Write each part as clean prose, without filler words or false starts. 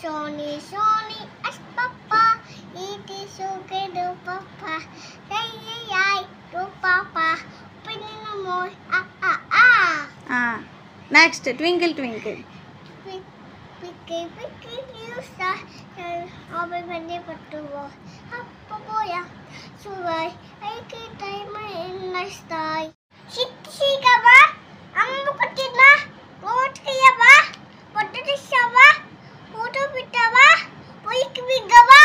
Sony, Sony, as Papa. It is okay, do Papa. Say, I do Papa. Opening the more, Next, twinkle, twinkle. Picky, you star. I'll be ready for the war. Papa, boy, so I can time in the sky. She gaba. I'm looking at what Kayaba. What did it shower? Photo Pitava. Week we gaba.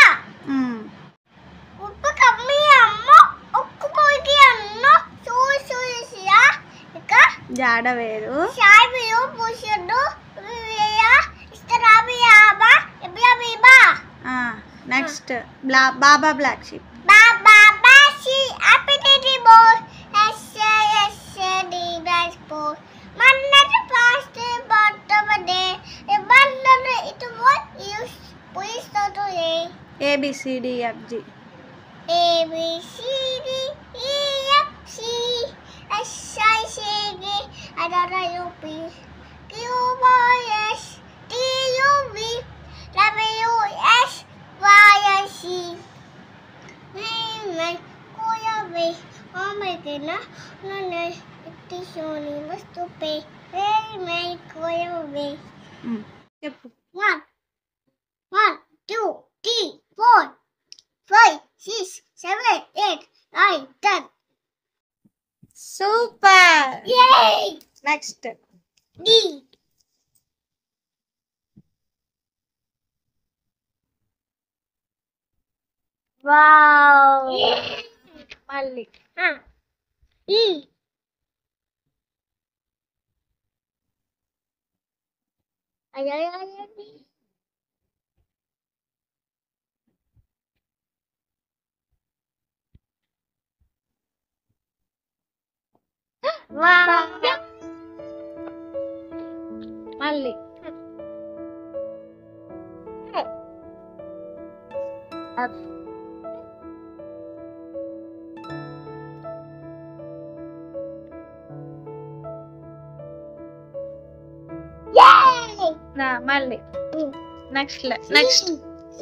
Upper come ammo. Okupoiki anno. So is ya. Jada veru. Shy you push your do. Next, Baba Black Sheep. Baba Black Sheep, appetite boy. The rice bowl. Manna past the bottom of the day. A bundle it what you please to day. A B C D F G. A B C D E F C S I C D I don't know P Q R S T U V W S Y and Z. My away. Oh my goodness. No, it is only must to pay. My away. 1, 2, 3, 4, 5, 6, 7, 8, 9, 10. Super! Yay! Next. D. Wow! Mali. E. Ay. Wow! Mali. F. Yay! Mali. Next. C.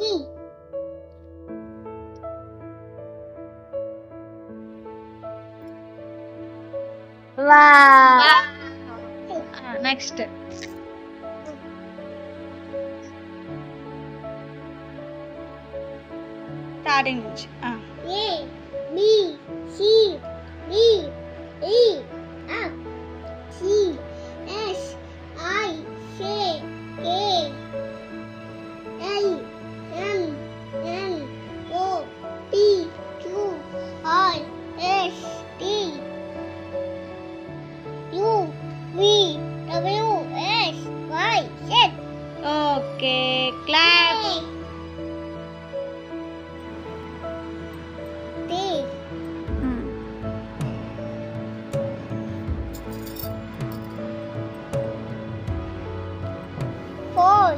Wow! Next. Starting నుంచి. A, B, C, D, E, F, G, H, I, J, K, L, M, N, O, P, Q, R, S, T, U, V, W, X, Y, Z. Okay, clap. D. Four.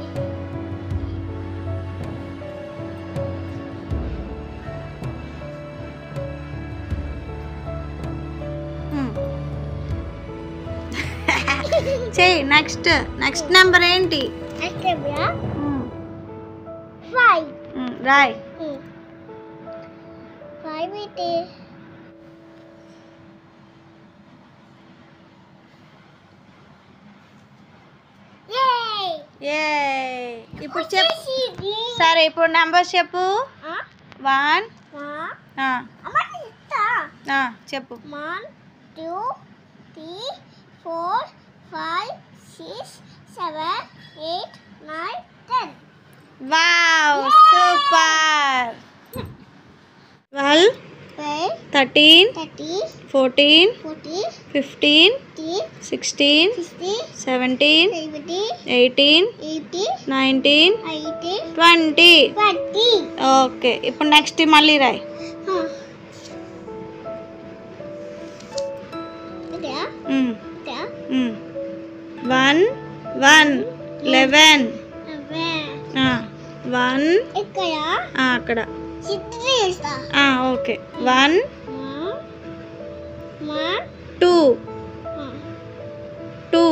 చెయ్యి next number ఏంటి? Five. Roy. 5 it is. Yay! ఇప్పుడు చెప్పు. సరే ఇప్పుడు numbers చెప్పు. 1 చెప్పు. 1, 2, 3, 4, 5, 6, 7, 8, 9, 10. Wow super. 12 13 14 15 16 17 18 19 20. Okay ఇప్పుడు next మళ్ళీ రాయ్. 1 11 1 అక్కడ. ఓకే 1 2 2